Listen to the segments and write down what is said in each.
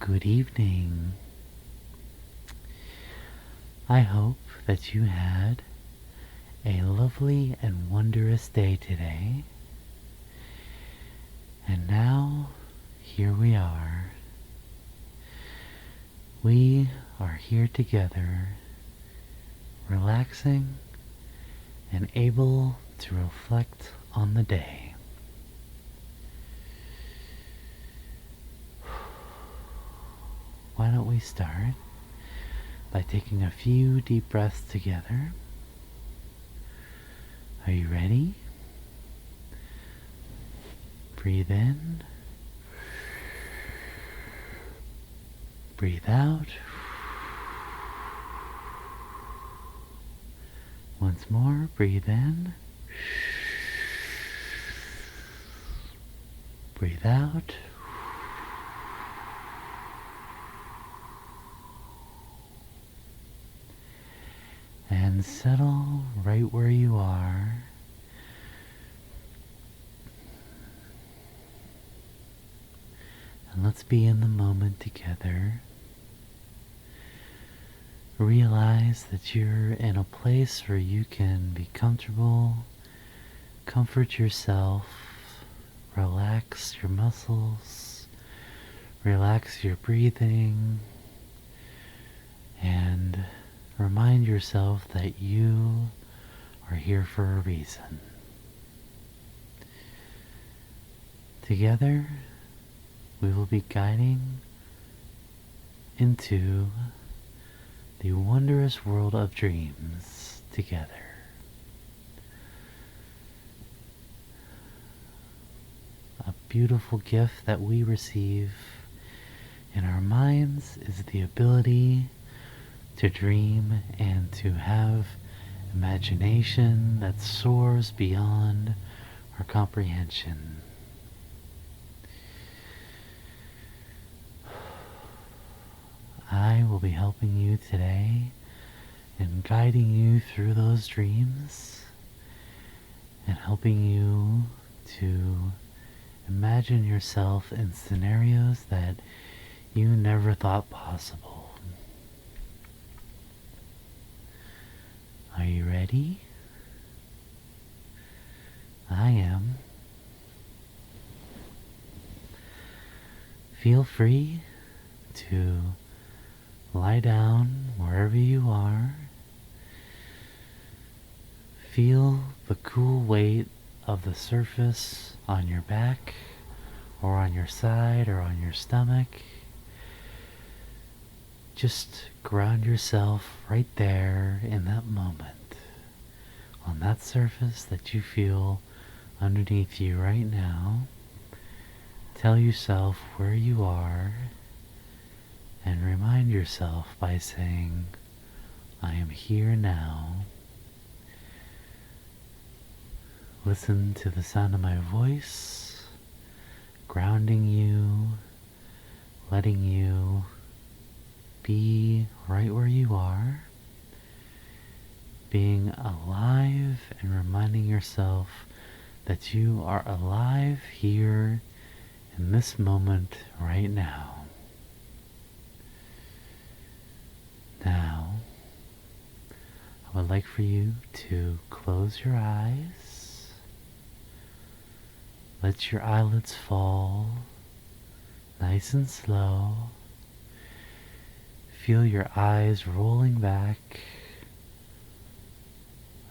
Good evening. I hope that you had a lovely and wondrous day today. And now, here we are. We are here together, relaxing and able to reflect on the day. Why don't we start by taking a few deep breaths together? Are you ready? Breathe in. Breathe out. Once more, breathe in. Breathe out. And settle right where you are. And let's be in the moment together. Realize that you're in a place where you can be comfortable, comfort yourself, relax your muscles, relax your breathing, and remind yourself that you are here for a reason. Together, we will be guiding into the wondrous world of dreams together. A beautiful gift that we receive in our minds is the ability to dream and to have imagination that soars beyond our comprehension. I will be helping you today and guiding you through those dreams and helping you to imagine yourself in scenarios that you never thought possible. Are you ready? I am. Feel free to lie down wherever you are. Feel the cool weight of the surface on your back or on your side or on your stomach. Just ground yourself right there in that moment, on that surface that you feel underneath you right now. Tell yourself where you are and remind yourself by saying, I am here now. Listen to the sound of my voice, grounding you, letting you be right where you are, being alive and reminding yourself that you are alive here in this moment right now. Now, I would like for you to close your eyes, let your eyelids fall nice and slow. Feel your eyes rolling back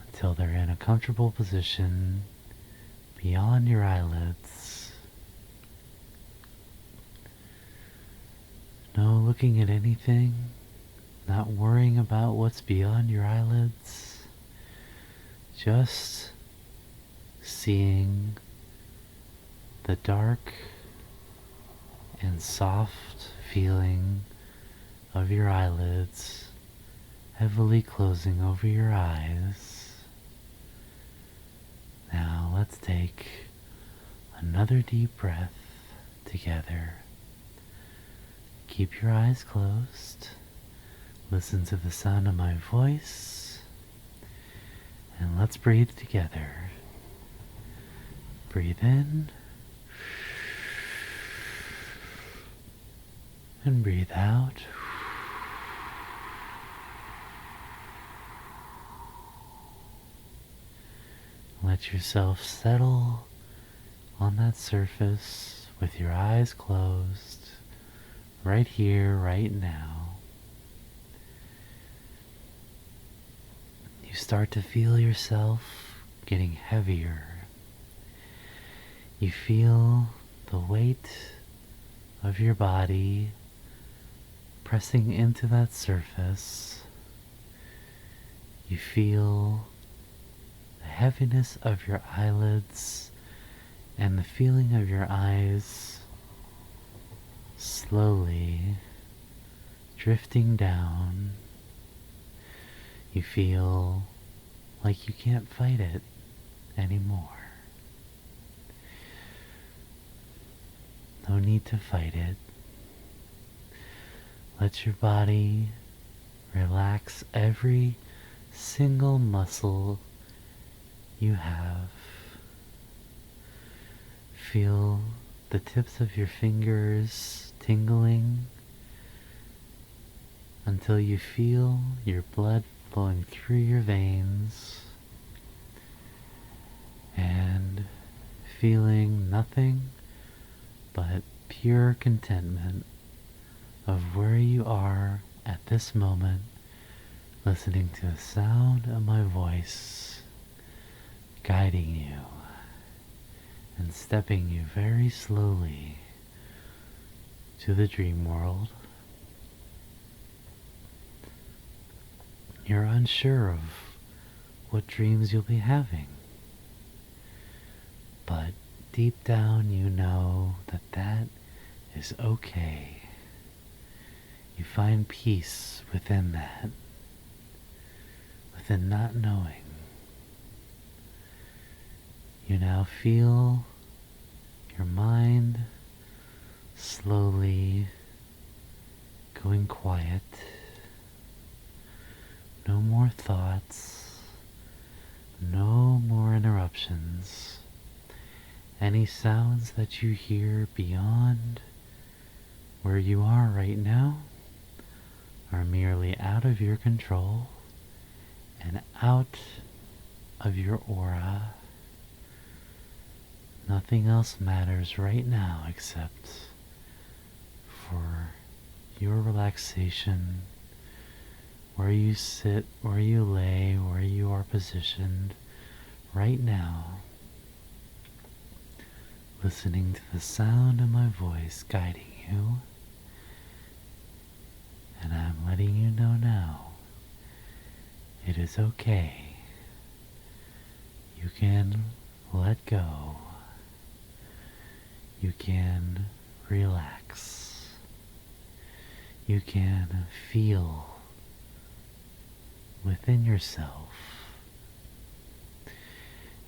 until they're in a comfortable position beyond your eyelids. No looking at anything, not worrying about what's beyond your eyelids, just seeing the dark and soft feeling of your eyelids heavily closing over your eyes. Now let's take another deep breath together. Keep your eyes closed. Listen to the sound of my voice. And let's breathe together. Breathe in. And breathe out. Let yourself settle on that surface with your eyes closed, right here, right now. You start to feel yourself getting heavier. You feel the weight of your body pressing into that surface. You feel the heaviness of your eyelids and the feeling of your eyes slowly drifting down. You feel like you can't fight it anymore. No need to fight it. Let your body relax every single muscle you have. Feel the tips of your fingers tingling until you feel your blood flowing through your veins and feeling nothing but pure contentment of where you are at this moment, listening to the sound of my voice guiding you and stepping you very slowly to the dream world. You're unsure of what dreams you'll be having, but deep down you know that that is okay. You find peace within that, within not knowing. You now feel your mind slowly going quiet. No more thoughts, no more interruptions. Any sounds that you hear beyond where you are right now are merely out of your control and out of your aura. Nothing else matters right now except for your relaxation, where you sit, where you lay, where you are positioned right now, listening to the sound of my voice guiding you. And I'm letting you know now, it is okay. You can let go. You can relax. You can feel within yourself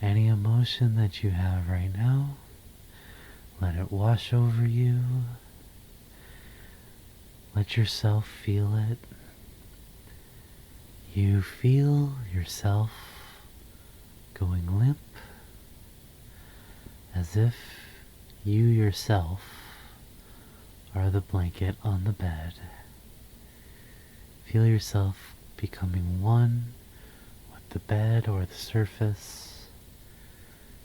any emotion that you have right now. Let it wash over you. Let yourself feel it. You feel yourself going limp, as if you yourself are the blanket on the bed. Feel yourself becoming one with the bed or the surface.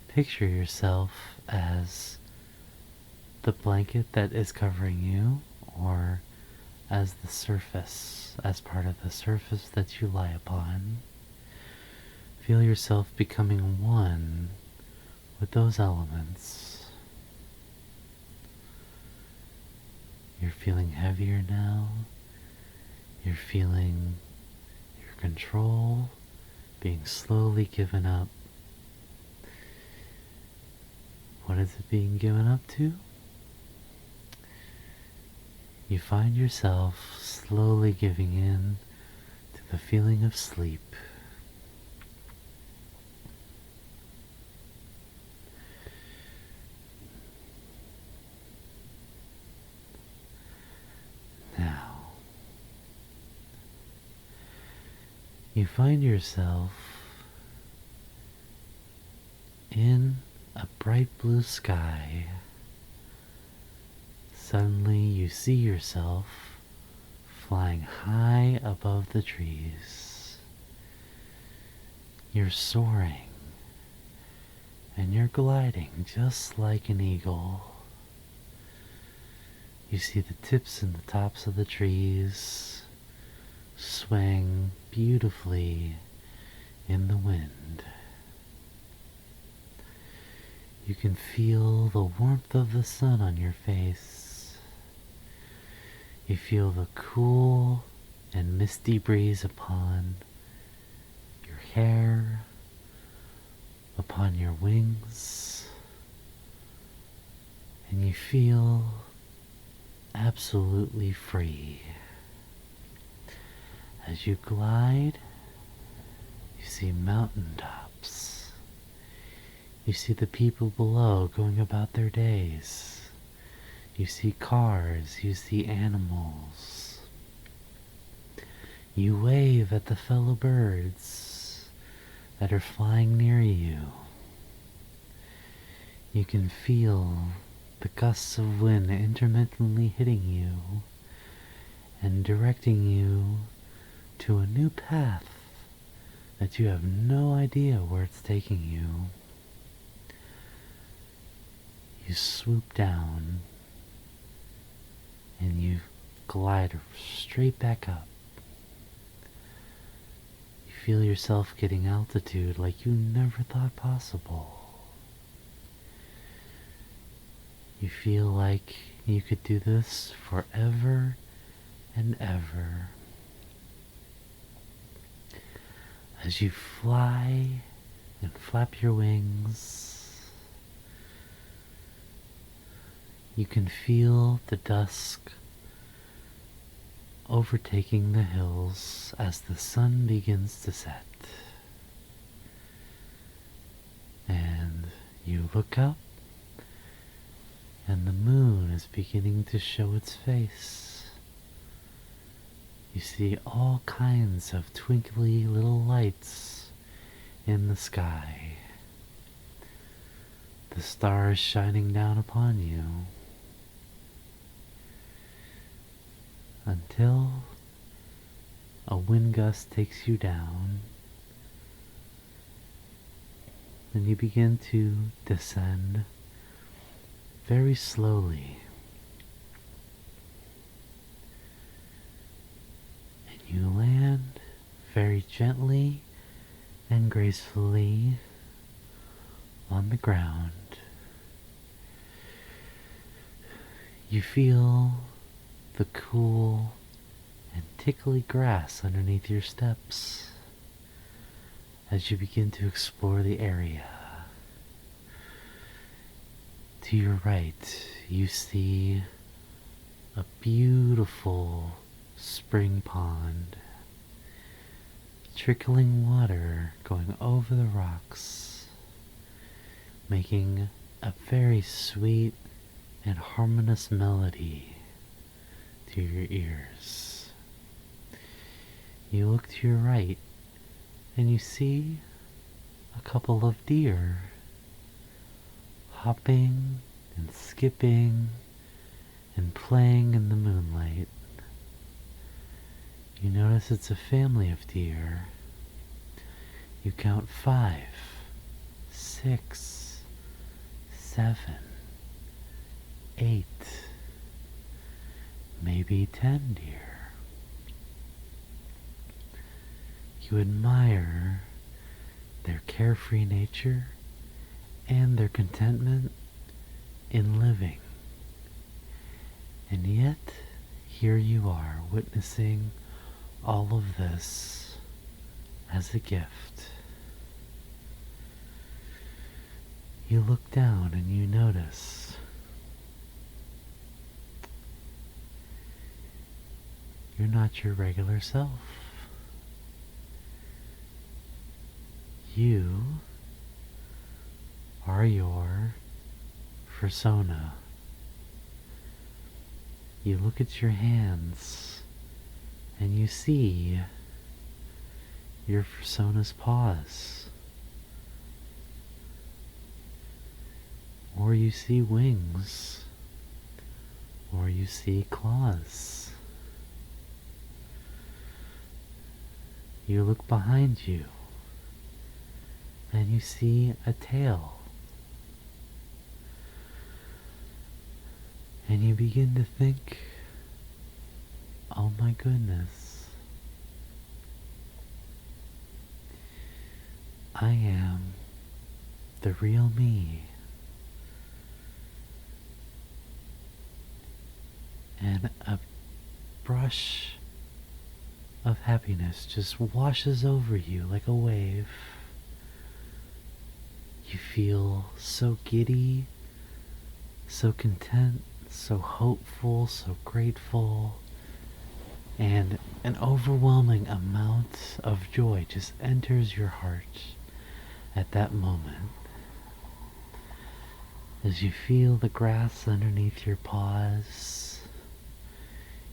Picture yourself as the blanket that is covering you, or as the surface, as part of the surface that you lie upon. Feel yourself becoming one with those elements. You're feeling heavier now. You're feeling your control being slowly given up. What is it being given up to? You find yourself slowly giving in to the feeling of sleep. Now, you find yourself in a bright blue sky, Suddenly you see yourself flying high above the trees. You're soaring, and you're gliding just like an eagle. You see the tips and the tops of the trees swing beautifully in the wind. You can feel the warmth of the sun on your face. You feel the cool and misty breeze upon your hair, upon your wings, and you feel absolutely free. As you glide, you see mountaintops. You see the people below going about their days. You see cars, you see animals. You wave at the fellow birds that are flying near you. You can feel the gusts of wind intermittently hitting you and directing you to a new path that you have no idea where it's taking you. You swoop down and you glide straight back up. You feel yourself getting altitude like you never thought possible. You feel like you could do this forever and ever. As you fly and flap your wings, you can feel the dusk overtaking the hills as the sun begins to set. And you look up, and the moon is beginning to show its face. You see all kinds of twinkly little lights in the sky. The stars shining down upon you. Until a wind gust takes you down, and you begin to descend very slowly. And you land very gently and gracefully on the ground. You feel the cool and tickly grass underneath your steps as you begin to explore the area. To your right, you see a beautiful spring pond, trickling water going over the rocks, making a very sweet and harmonious melody to your ears. You look to your right and you see a couple of deer hopping and skipping and playing in the moonlight. You notice it's a family of deer. You count 5, 6, 7, 8, maybe 10 deer. You admire their carefree nature and their contentment in living. And yet, here you are witnessing all of this as a gift. You look down and you notice you're not your regular self. You are your persona. You look at your hands and you see your persona's paws. Or you see wings or you see claws. You look behind you and you see a tail. And you begin to think, oh my goodness, I am the real me. And a brush of happiness just washes over you like a wave. You feel so giddy, so content, so hopeful, so grateful, and an overwhelming amount of joy just enters your heart at that moment. As you feel the grass underneath your paws,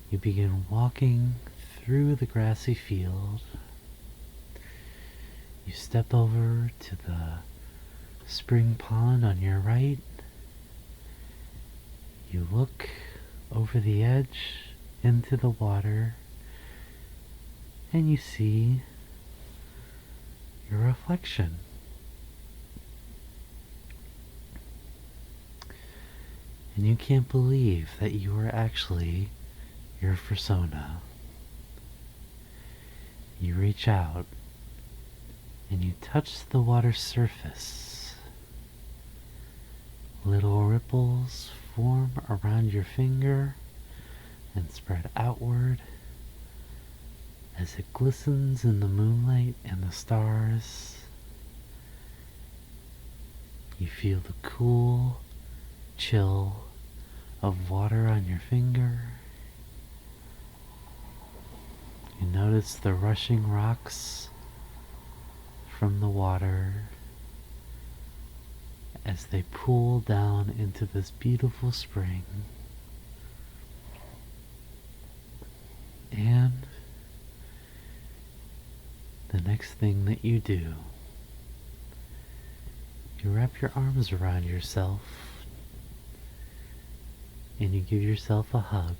you begin walking through the grassy field. You step over to the spring pond on your right. You look over the edge into the water and you see your reflection. And you can't believe that you are actually your persona. You reach out and you touch the water's surface. Little ripples form around your finger and spread outward as it glistens in the moonlight and the stars. You feel the cool chill of water on your finger. You notice the rushing rocks from the water as they pool down into this beautiful spring. And the next thing that you do, you wrap your arms around yourself and you give yourself a hug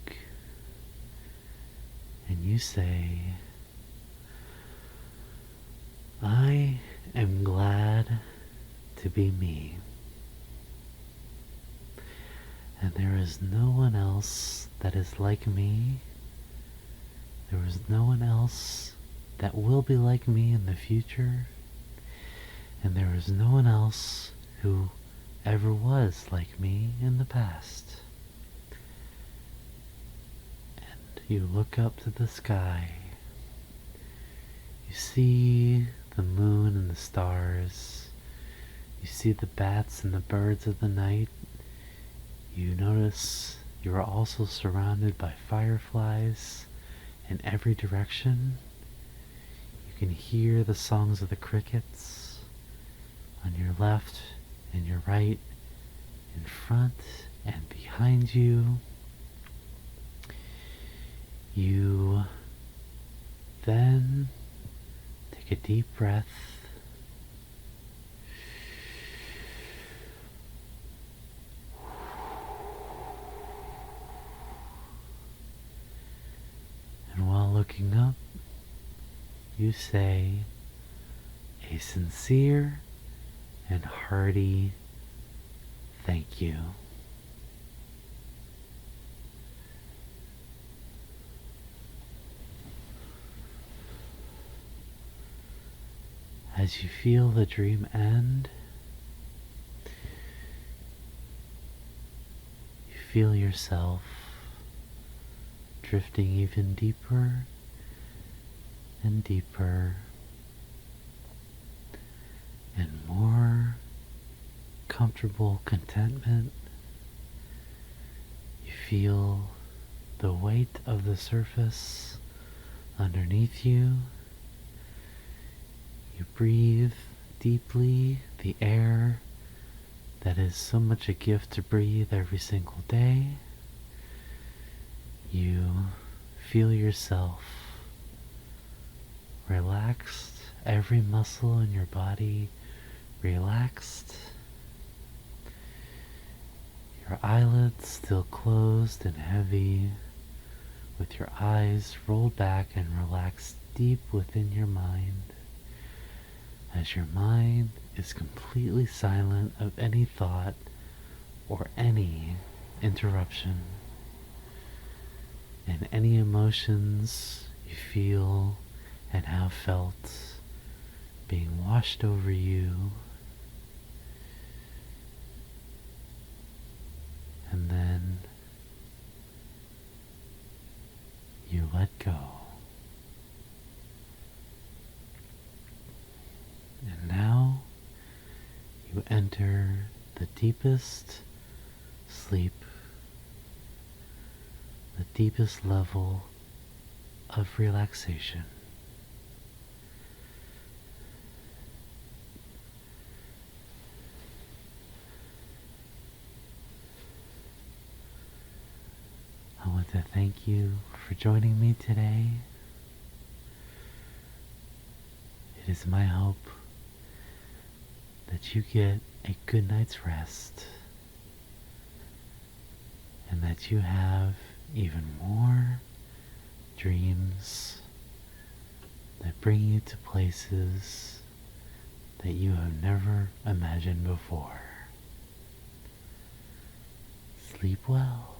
and you say, I am glad to be me. And there is no one else that is like me. There is no one else that will be like me in the future. And there is no one else who ever was like me in the past. And you look up to the sky. You see the moon and the stars. You see the bats and the birds of the night. You notice you are also surrounded by fireflies in every direction. You can hear the songs of the crickets on your left and your right, in front and behind you. You then take a deep breath. And while looking up, you say a sincere and hearty thank you. As you feel the dream end, you feel yourself drifting even deeper and deeper and more comfortable contentment. You feel the weight of the surface underneath you. You breathe deeply the air that is so much a gift to breathe every single day. You feel yourself relaxed, every muscle in your body relaxed. Your eyelids still closed and heavy, with your eyes rolled back and relaxed deep within your mind, as your mind is completely silent of any thought or any interruption, and any emotions you feel and have felt being washed over you, and then you let go. And now you enter the deepest sleep, the deepest level of relaxation. I want to thank you for joining me today. It is my hope that you get a good night's rest and that you have even more dreams that bring you to places that you have never imagined before. Sleep well.